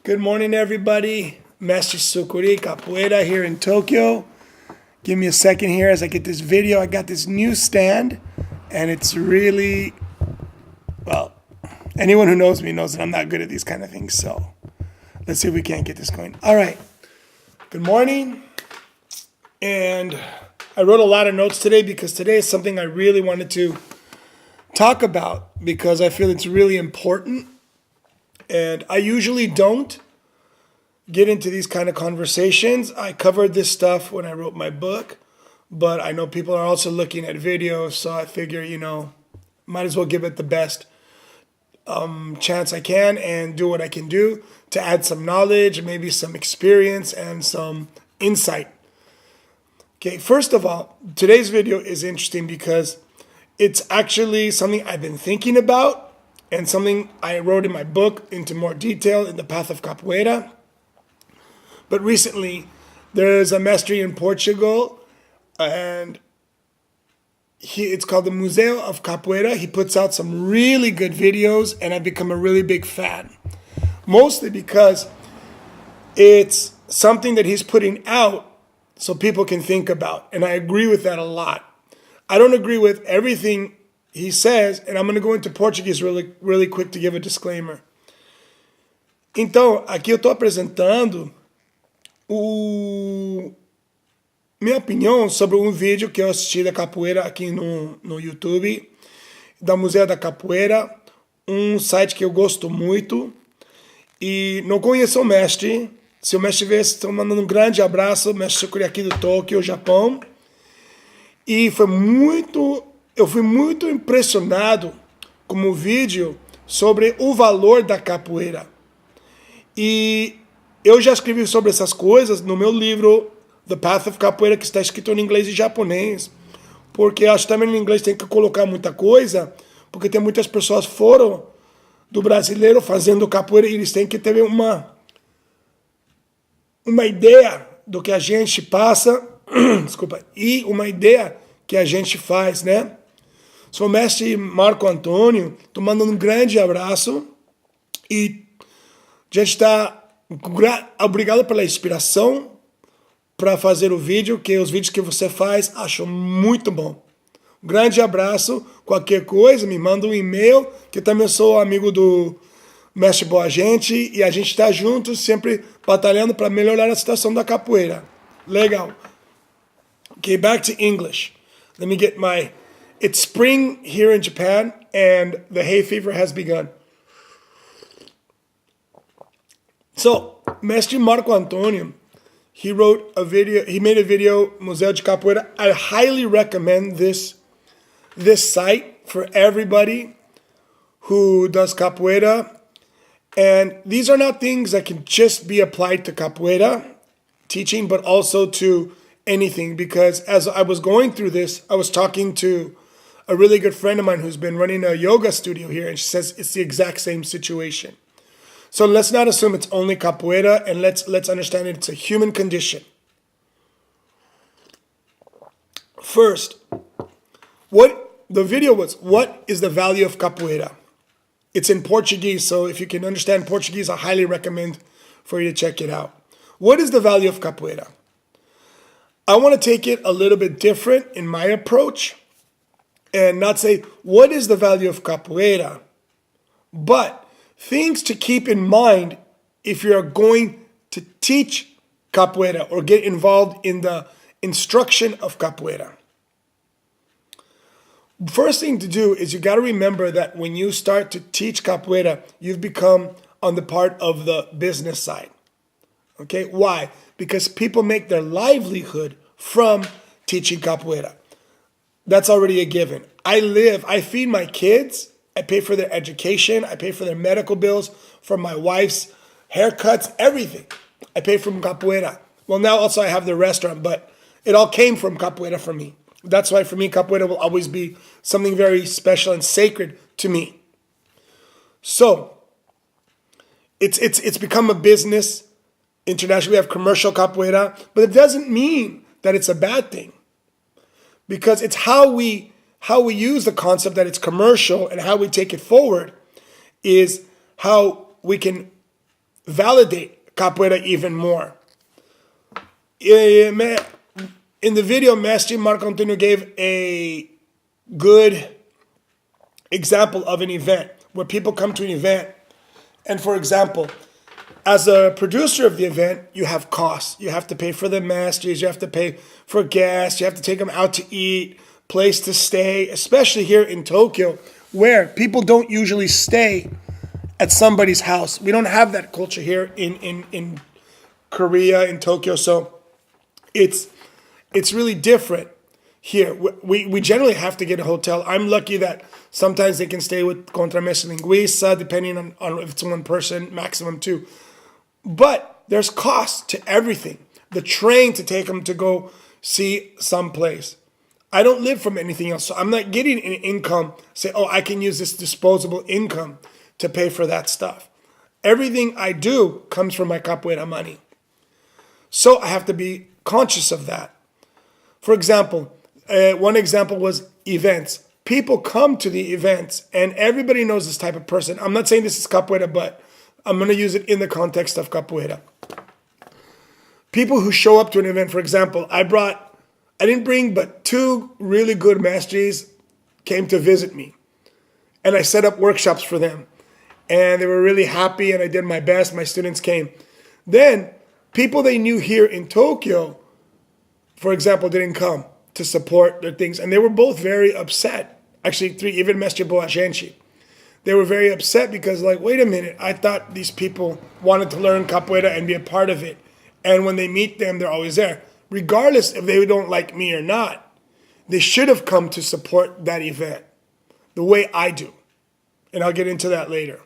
Good morning, everybody. Mestre Capoeira here in Tokyo. Give me a second here as I get this video. I got this new stand, and it's really, well, anyone who knows me knows that I'm not good at these kind of things. So let's see if we can't get this going. All right. Good morning. And I wrote a lot of notes today because today is something I really wanted to talk about because I feel it's really important. And I usually don't get into these kind of conversations. I covered this stuff when I wrote my book, but I know people are also looking at videos, so I figure, might as well give it the best chance I can and do what I can do to add some knowledge, maybe some experience and some insight. Okay, first of all, today's video is interesting because it's actually something I've been thinking about and something I wrote in my book into more detail in the Path of Capoeira. But recently, there's a mestre in Portugal, and it's called the Museo of Capoeira. He puts out some really good videos, and I've become a really big fan. Mostly because it's something that he's putting out so people can think about, and I agree with that a lot. I don't agree with everything he says, and I'm going to go into Portuguese really quick to give a disclaimer. Então, aqui eu estou apresentando minha opinião sobre um vídeo que eu assisti da capoeira aqui no YouTube, da Museu da Capoeira, um site que eu gosto muito, e não conheço o mestre. Se o mestre vê, estou mandando um grande abraço, mestre Sukuri aqui do Tóquio, Japão, e eu fui muito impressionado com o vídeo sobre o valor da capoeira. E eu já escrevi sobre essas coisas no meu livro The Path of Capoeira, que está escrito em inglês e japonês. Porque acho que também no inglês tem que colocar muita coisa, porque tem muitas pessoas fora do brasileiro fazendo capoeira e eles têm que ter uma ideia do que a gente passa, desculpa, e uma ideia que a gente faz, né? Sou o mestre Marco Antônio, estou mandando um grande abraço e a gente está obrigado pela inspiração para fazer o vídeo, que os vídeos que você faz acho muito bom. Um grande abraço, qualquer coisa, me manda um e-mail, que também sou amigo do Mestre Boa Gente e a gente está junto, sempre batalhando para melhorar a situação da capoeira. Legal. Okay, back to English. Let me get It's spring here in Japan, and the hay fever has begun. So, Mestre Marco Antônio, he made a video, Museu de Capoeira. I highly recommend this site for everybody who does capoeira. And these are not things that can just be applied to capoeira teaching, but also to anything. Because as I was going through this, I was talking to a really good friend of mine who's been running a yoga studio here, and she says it's the exact same situation. So let's not assume it's only capoeira, and let's understand it's a human condition. First, what the video was, what is the value of capoeira? It's in Portuguese, so if you can understand Portuguese, I highly recommend for you to check it out. What is the value of capoeira? I want to take it a little bit different in my approach and not say, what is the value of capoeira? But things to keep in mind if you're going to teach capoeira or get involved in the instruction of capoeira. First thing to do is you got to remember that when you start to teach capoeira, you've become on the part of the business side. Okay, why? Because people make their livelihood from teaching capoeira. That's already a given. I feed my kids, I pay for their education, I pay for their medical bills, for my wife's haircuts, everything. I pay from capoeira. Well, now also I have the restaurant, but it all came from capoeira for me. That's why for me, capoeira will always be something very special and sacred to me. So, it's become a business. Internationally, we have commercial capoeira, but it doesn't mean that it's a bad thing. Because it's how we use the concept that it's commercial and how we take it forward is how we can validate capoeira even more. In the video, Mestre Marco Antonio gave a good example of an event where people come to an event, and for example, as a producer of the event, you have costs. You have to pay for the masters, you have to pay for gas, you have to take them out to eat, place to stay, especially here in Tokyo, where people don't usually stay at somebody's house. We don't have that culture here in Korea, in Tokyo, so it's really different here. We generally have to get a hotel. I'm lucky that sometimes they can stay with Contramestre Linguiça, depending on if it's one person, maximum two. But there's costs to everything. The train to take them to go see someplace. I don't live from anything else, so I'm not getting an income, say, oh, I can use this disposable income to pay for that stuff. Everything I do comes from my capoeira money. So I have to be conscious of that. For example, one example was events. People come to the events, and everybody knows this type of person. I'm not saying this is capoeira, but I'm going to use it in the context of capoeira. People who show up to an event, for example, I didn't bring, but 2 really good mestres came to visit me. And I set up workshops for them. And they were really happy, and I did my best. My students came. Then, people they knew here in Tokyo, for example, didn't come to support their things. And they were both very upset. Actually, 3, even Mestre Boagenchi. They were very upset because, like, wait a minute, I thought these people wanted to learn capoeira and be a part of it. And when they meet them, they're always there. Regardless if they don't like me or not, they should have come to support that event the way I do. And I'll get into that later.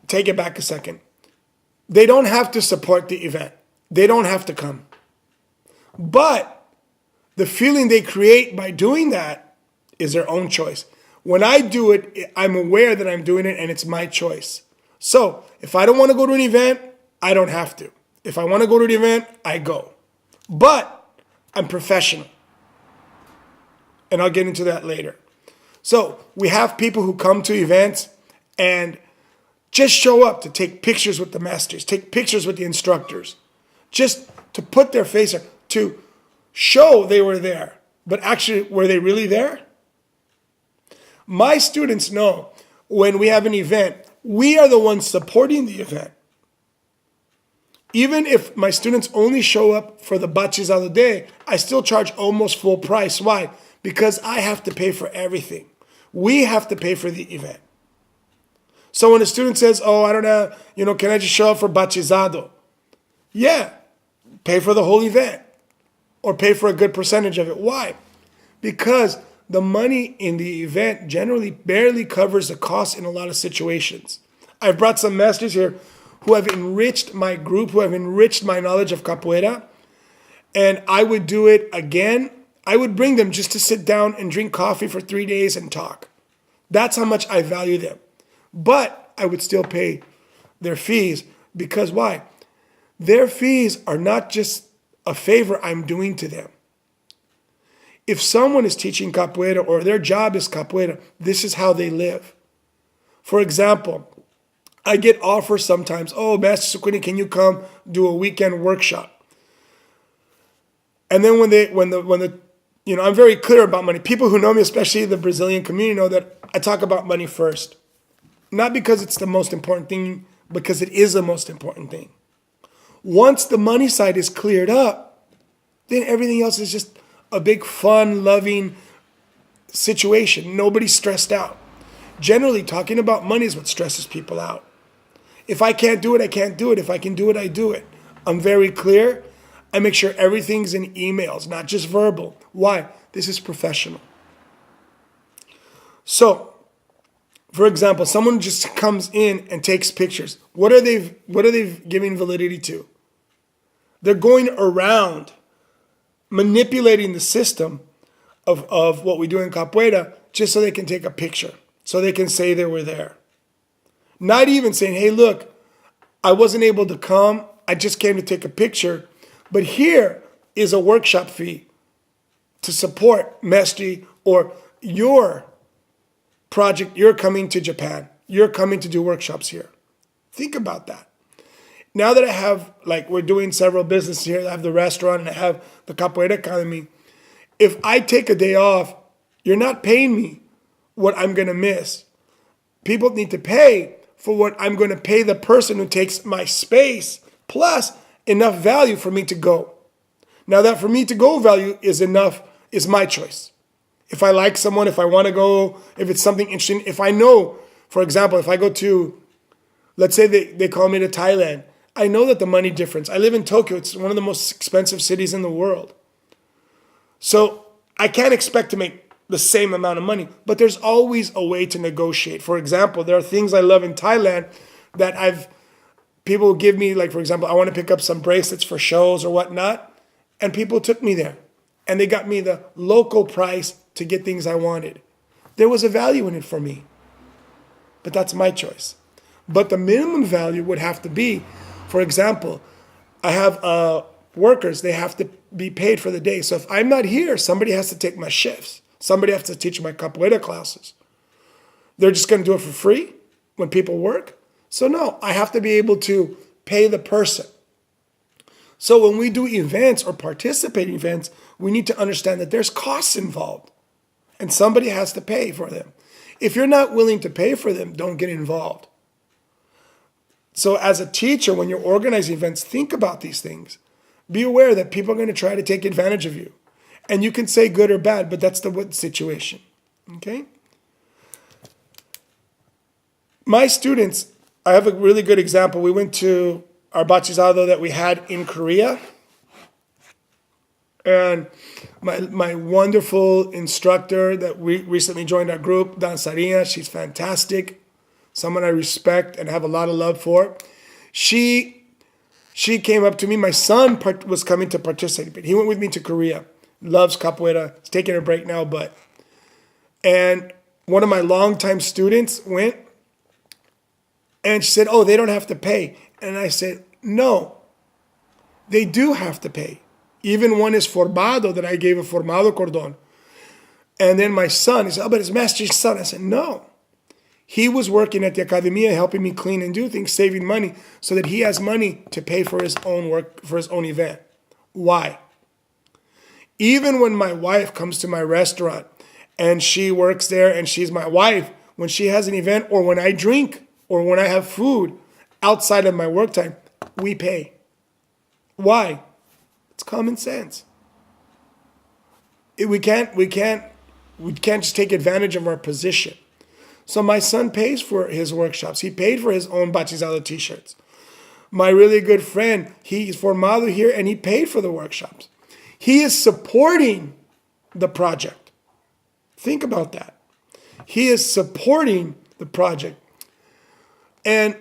Take it back a second. They don't have to support the event. They don't have to come. But the feeling they create by doing that is their own choice. When I do it, I'm aware that I'm doing it and it's my choice. So if I don't want to go to an event, I don't have to. If I want to go to the event, I go. But I'm professional. And I'll get into that later. So we have people who come to events and just show up to take pictures with the masters, take pictures with the instructors, just to put their face there, to show they were there. But actually, were they really there? My students know when we have an event, we are the ones supporting the event. Even if my students only show up for the baches of the day, I still charge almost full price. Why? Because I have to pay for everything. We have to pay for the event. So when a student says, oh, I don't know, can I just show up for bachizado? Yeah, pay for the whole event. Or pay for a good percentage of it. Why? Because the money in the event generally barely covers the cost in a lot of situations. I've brought some masters here who have enriched my group, who have enriched my knowledge of capoeira. And I would do it again. I would bring them just to sit down and drink coffee for 3 days and talk. That's how much I value them. But I would still pay their fees because why? Their fees are not just a favor I'm doing to them. If someone is teaching capoeira or their job is capoeira, this is how they live. For example, I get offers sometimes, oh, Master Sukuni, can you come do a weekend workshop? And then I'm very clear about money. People who know me, especially the Brazilian community, know that I talk about money first. Not because it's the most important thing, because it is the most important thing. Once the money side is cleared up, then everything else is just a big, fun, loving situation. Nobody's stressed out. Generally, talking about money is what stresses people out. If I can't do it, I can't do it. If I can do it, I do it. I'm very clear. I make sure everything's in emails, not just verbal. Why? This is professional. So, for example, someone just comes in and takes pictures. What are they giving validity to? They're going around manipulating the system of what we do in capoeira just so they can take a picture, so they can say they were there. Not even saying, hey, look, I wasn't able to come. I just came to take a picture. But here is a workshop fee to support Mestre or your project, you're coming to Japan. You're coming to do workshops here. Think about that. Now that I have, like, we're doing several businesses here, I have the restaurant and I have the Capoeira Academy. If I take a day off, you're not paying me what I'm going to miss. People need to pay for what I'm going to pay the person who takes my space, plus enough value for me to go. Now that for me to go value is enough, is my choice. If I like someone, if I want to go, if it's something interesting, if I know, for example, if I go to, let's say they call me to Thailand, I know that the money difference. I live in Tokyo. It's one of the most expensive cities in the world. So I can't expect to make the same amount of money, but there's always a way to negotiate. For example, there are things I love in Thailand that people give me, like, for example, I want to pick up some bracelets for shows or whatnot, and people took me there and they got me the local price to get things I wanted. There was a value in it for me, but that's my choice. But the minimum value would have to be, for example, I have workers, they have to be paid for the day. So if I'm not here, somebody has to take my shifts. Somebody has to teach my capoeira classes. They're just going to do it for free when people work? So no, I have to be able to pay the person. So when we do events or participate in events, we need to understand that there's costs involved and somebody has to pay for them. If you're not willing to pay for them, don't get involved. So as a teacher, when you're organizing events, think about these things. Be aware that people are going to try to take advantage of you. And you can say good or bad, but that's the situation. Okay? My students, I have a really good example. We went to our bachizado that we had in Korea. And my wonderful instructor that we recently joined our group, Dansaria, she's fantastic. Someone I respect and have a lot of love for. She came up to me. My son was coming to participate. He went with me to Korea. Loves capoeira. He's taking a break now, and one of my longtime students went, and she said, "Oh, they don't have to pay." And I said, "No, they do have to pay. Even one is formado that I gave a formado cordon." And then my son, he said, "Oh, but it's Master's son." I said, "No. He was working at the academia, helping me clean and do things, saving money, so that he has money to pay for his own work, for his own event." Why? Even when my wife comes to my restaurant and she works there and she's my wife, when she has an event or when I drink or when I have food outside of my work time, we pay. Why? It's common sense. We can't just take advantage of our position. So my son pays for his workshops. He paid for his own bachizado t-shirts. My really good friend, he's formado here and he paid for the workshops. He is supporting the project. Think about that. He is supporting the project. And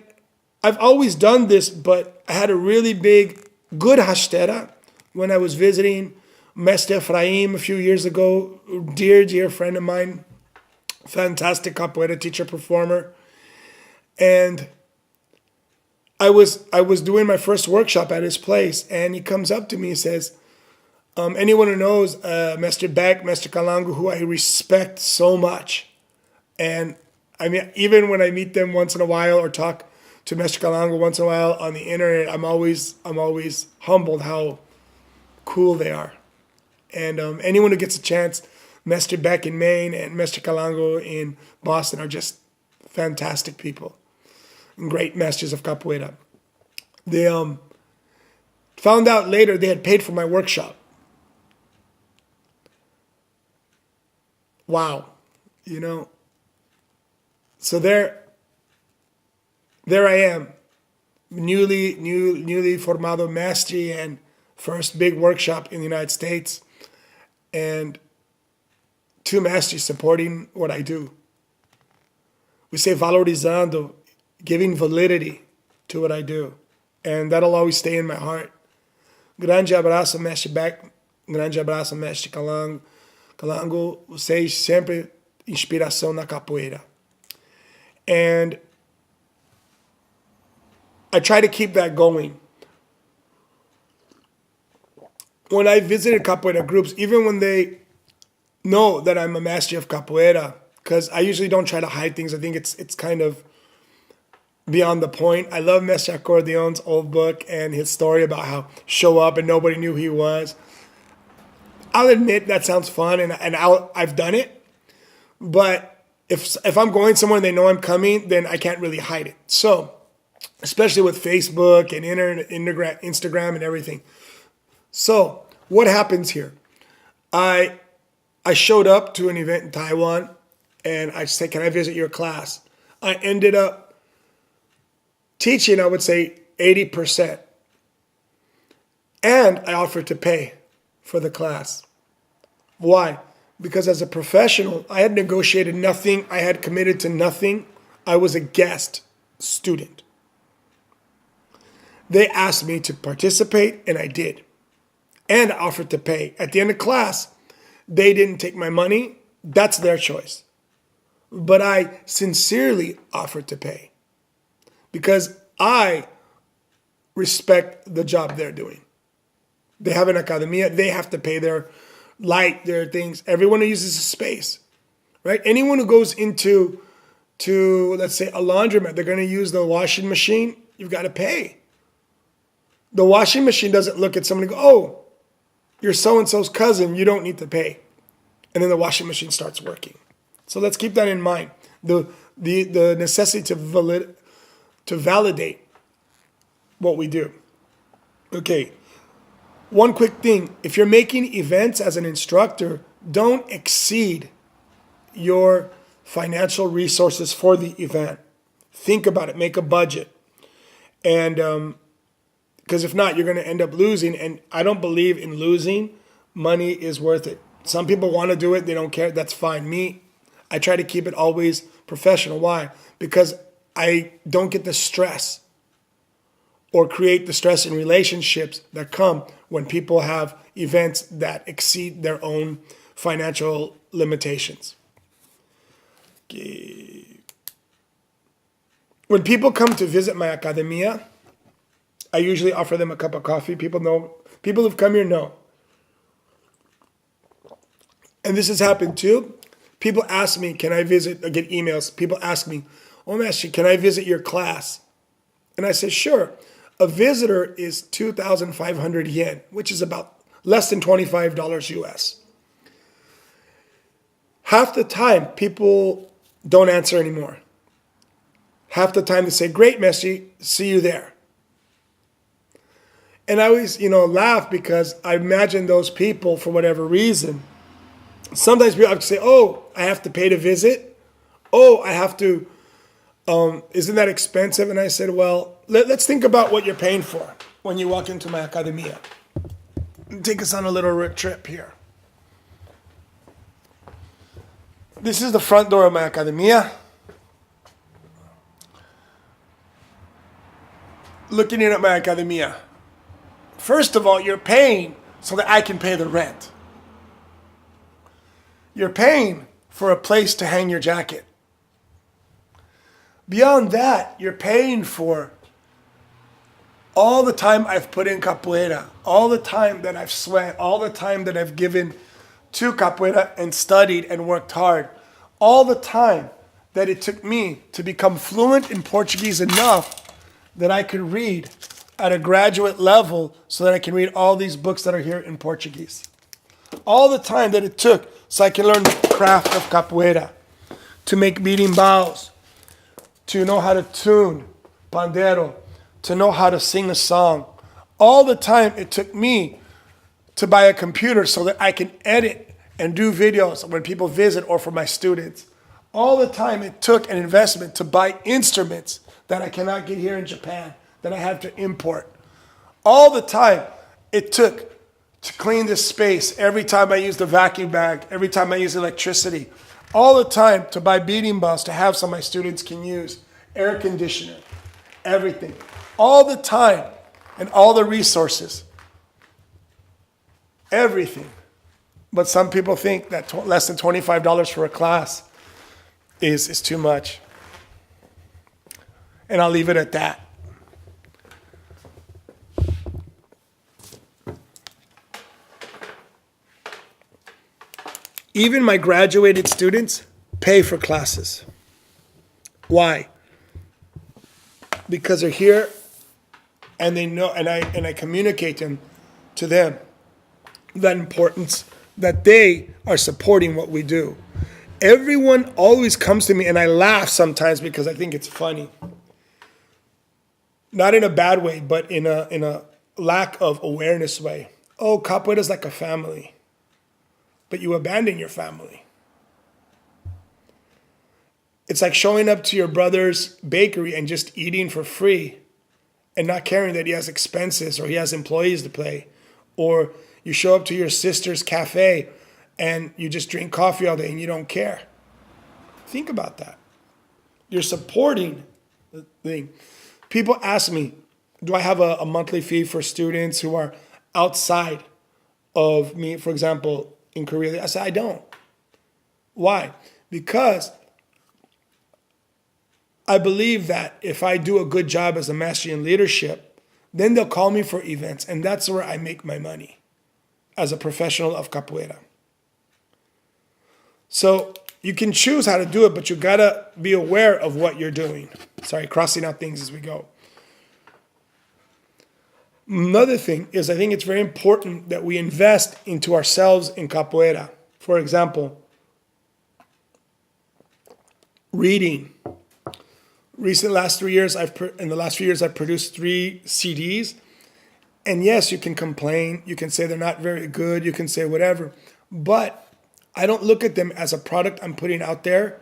I've always done this, but I had a really good hashtera when I was visiting Mestre Ephraim a few years ago. Dear friend of mine. Fantastic capoeira teacher, performer. And I was doing my first workshop at his place, and he comes up to me and says, anyone who knows Mestre Beck, Mestre Calango, who I respect so much. And I mean, even when I meet them once in a while or talk to Mestre Calango once in a while on the internet, I'm always humbled how cool they are. And anyone who gets a chance, Mestre Beck in Maine and Mestre Calango in Boston are just fantastic people and great masters of capoeira. They found out later they had paid for my workshop. Wow, So there I am, newly formado Mestre and first big workshop in the United States, and two masters supporting what I do. We say valorizando, giving validity to what I do. And that'll always stay in my heart. Grande abraço, Mestre Beck. Grande abraço, Mestre Calango. Calango, vocês sempre inspiração na capoeira. And I try to keep that going. When I visited capoeira groups, even when they know that I'm a master of capoeira, because I usually don't try to hide things. I think it's kind of beyond the point. I love Mestre Accordeon's old book and his story about how show up and nobody knew who he was. I'll admit that sounds fun, and I've done it. But if I'm going somewhere and they know I'm coming, then I can't really hide it. So, especially with Facebook and Instagram and everything. So, what happens here? I showed up to an event in Taiwan, and I said, "Can I visit your class?" I ended up teaching, I would say, 80%. And I offered to pay for the class. Why? Because as a professional, I had negotiated nothing. I had committed to nothing. I was a guest student. They asked me to participate, and I did. And I offered to pay. At the end of class, they didn't take my money. That's their choice. But I sincerely offered to pay because I respect the job they're doing. They have an academia. They have to pay their light, their things. Everyone who uses a space, right? Anyone who goes into, let's say, a laundromat, they're going to use the washing machine. You've got to pay. The washing machine doesn't look at someone and go, "Oh, you're so-and-so's cousin. You don't need to pay." And then the washing machine starts working. So let's keep that in mind. The necessity to validate what we do. Okay. One quick thing, if you're making events as an instructor, don't exceed your financial resources for the event. Think about it, make a budget. And because if not, you're going to end up losing. And I don't believe in losing. Money is worth it. Some people want to do it, they don't care, that's fine. Me, I try to keep it always professional. Why? Because I don't get the stress or create the stress in relationships that come when people have events that exceed their own financial limitations. When people come to visit my academia, I usually offer them a cup of coffee. People who've come here know. And this has happened too. People ask me, can I visit, I get emails. People ask me, "Oh, Mestre, can I visit your class?" And I said, sure. A visitor is 2,500 yen, which is about less than $25 US. Half the time, people don't answer anymore. Half the time they say, "Great, Mestre, see you there." And I always, laugh because I imagine those people, for whatever reason, sometimes people have to say, "Oh, I have to pay to visit. Oh, I have to, isn't that expensive?" And I said, well, let's think about what you're paying for when you walk into my academia. Take us on a little trip here. This is the front door of my academia. Looking in at my academia. First of all, you're paying so that I can pay the rent. You're paying for a place to hang your jacket. Beyond that, you're paying for all the time I've put in capoeira, all the time that I've sweat, all the time that I've given to capoeira and studied and worked hard, all the time that it took me to become fluent in Portuguese enough that I could read at a graduate level so that I can read all these books that are here in Portuguese. All the time that it took so I can learn the craft of capoeira, to make beating bows, to know how to tune pandero, to know how to sing a song. All the time it took me to buy a computer so that I can edit and do videos when people visit or for my students. All the time it took an investment to buy instruments that I cannot get here in Japan, that I have to import. All the time it took to clean this space, every time I use the vacuum bag, every time I use electricity, all the time to buy beating bows to have so my students can use, air conditioner, everything. All the time and all the resources, everything. But some people think that less than $25 for a class is too much. And I'll leave it at that. Even my graduated students, pay for classes. Why? Because they're here and they know, and I communicate to them that importance, that they are supporting what we do. Everyone always comes to me, and I laugh sometimes because I think it's funny. Not in a bad way, but in a lack of awareness way. Oh, capoeira is like a family, but you abandon your family. It's like showing up to your brother's bakery and just eating for free and not caring that he has expenses or he has employees to pay. Or you show up to your sister's cafe and you just drink coffee all day and you don't care. Think about that. You're supporting the thing. People ask me, do I have a monthly fee for students who are outside of me, for example, in Korea? I said, I don't. Why? Because I believe that if I do a good job as a master in leadership, then they'll call me for events, and that's where I make my money as a professional of capoeira. So you can choose how to do it, but you gotta be aware of what you're doing. Sorry, crossing out things as we go. Another thing is I think it's very important that we invest into ourselves in capoeira. For example, reading. In the last few years, I've produced 3 CDs. And yes, you can complain. You can say they're not very good. You can say whatever. But I don't look at them as a product I'm putting out there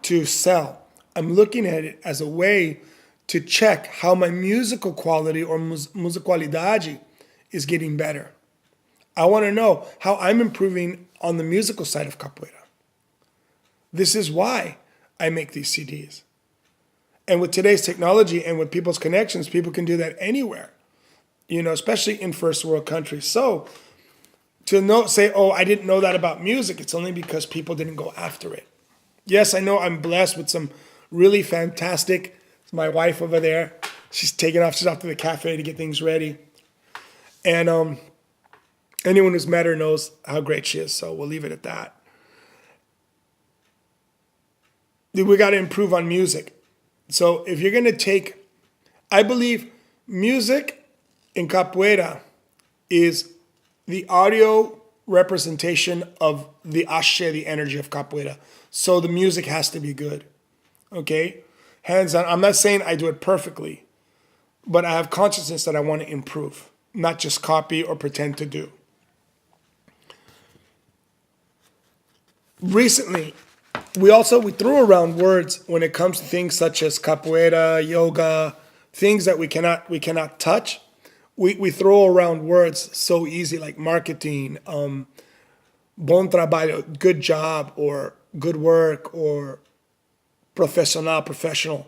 to sell. I'm looking at it as a way to check how my musical quality or musicalidade is getting better. I want to know how I'm improving on the musical side of capoeira. This is why I make these CDs. And with today's technology and with people's connections, people can do that anywhere, especially in first world countries. So to say, oh, I didn't know that about music, it's only because people didn't go after it. Yes, I know I'm blessed with some really fantastic, my wife over there, she's off to the cafe to get things ready. And anyone who's met her knows how great she is, so we'll leave it at that. We got to improve on music. So if you're going to I believe music in capoeira is the audio representation of the ashe, the energy of capoeira. So the music has to be good, okay? Hands on. I'm not saying I do it perfectly, but I have consciousness that I want to improve, not just copy or pretend to do. Recently, we throw around words when it comes to things such as capoeira, yoga, things that we cannot touch. We throw around words so easy, like marketing, bon trabalho, good job, or good work, or professional.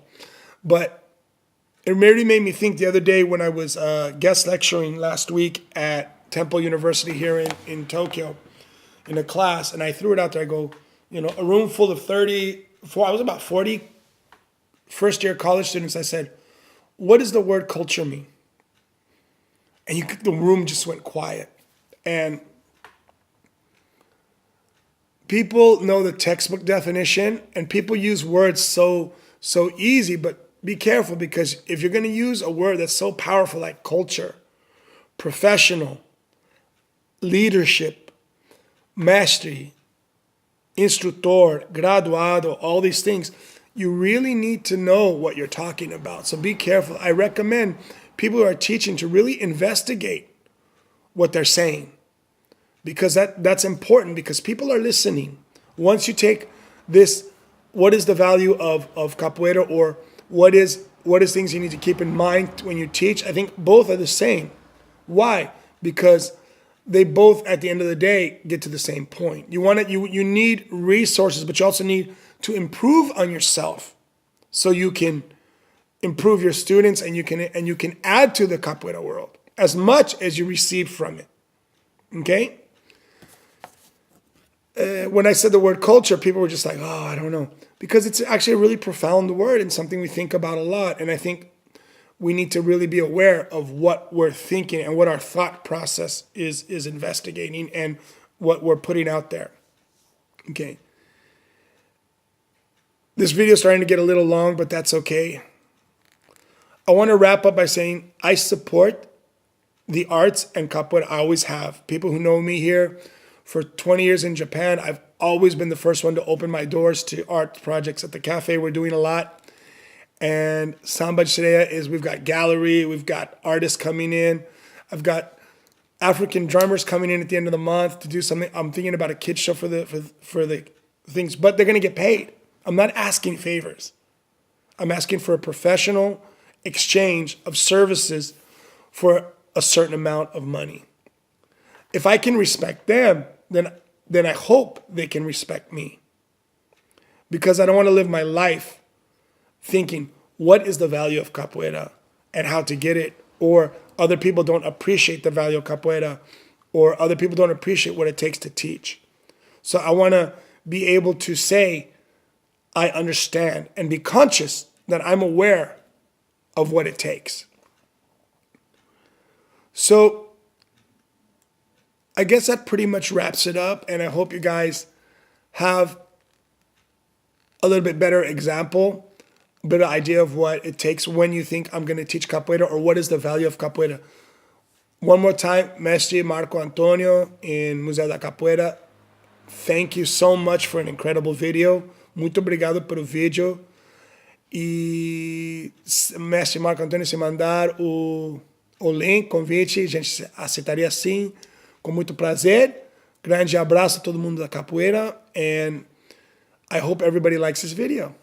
But it really made me think the other day when I was guest lecturing last week at Temple University here in Tokyo in a class, and I threw it out there. I go, a room full of 40 first-year college students. I said, what does the word culture mean? And the room just went quiet. And people know the textbook definition, and people use words so easy, but be careful, because if you're going to use a word that's so powerful like culture, professional, leadership, mestre, instructor, graduado, all these things, you really need to know what you're talking about. So be careful. I recommend people who are teaching to really investigate what they're saying, because that's important, because people are listening. Once you take this, what is the value of capoeira, or what is things you need to keep in mind when you teach? I think both are the same. Why? Because they both, at the end of the day, get to the same point. You need resources, but you also need to improve on yourself so you can improve your students, and you can add to the capoeira world as much as you receive from it. Okay? When I said the word culture, people were just like, oh, I don't know. Because it's actually a really profound word and something we think about a lot. And I think we need to really be aware of what we're thinking and what our thought process is investigating and what we're putting out there. Okay. This video is starting to get a little long, but that's okay. I want to wrap up by saying I support the arts and capoeira. I always have. People who know me here for 20 years in Japan, I've always been the first one to open my doors to art projects at the cafe. We're doing a lot. And Samba Chileya is, we've got gallery, we've got artists coming in. I've got African drummers coming in at the end of the month to do something. I'm thinking about a kid show for the things, but they're going to get paid. I'm not asking favors. I'm asking for a professional exchange of services for a certain amount of money. If I can respect them, then I hope they can respect me. Because I don't want to live my life thinking, what is the value of capoeira and how to get it? Or other people don't appreciate the value of capoeira, or other people don't appreciate what it takes to teach. So I want to be able to say, I understand, and be conscious that I'm aware of what it takes. So I guess that pretty much wraps it up, and I hope you guys have a little bit better example, a better idea of what it takes when you think I'm going to teach capoeira, or what is the value of capoeira. One more time, Mestre Marco Antonio in Museu da Capoeira, thank you so much for an incredible video. Muito obrigado pelo vídeo. E Mestre Marco Antônio, se mandar o link, convite, a gente aceitaria sim, com muito prazer. Grande abraço a todo mundo da capoeira, and I hope everybody likes this video.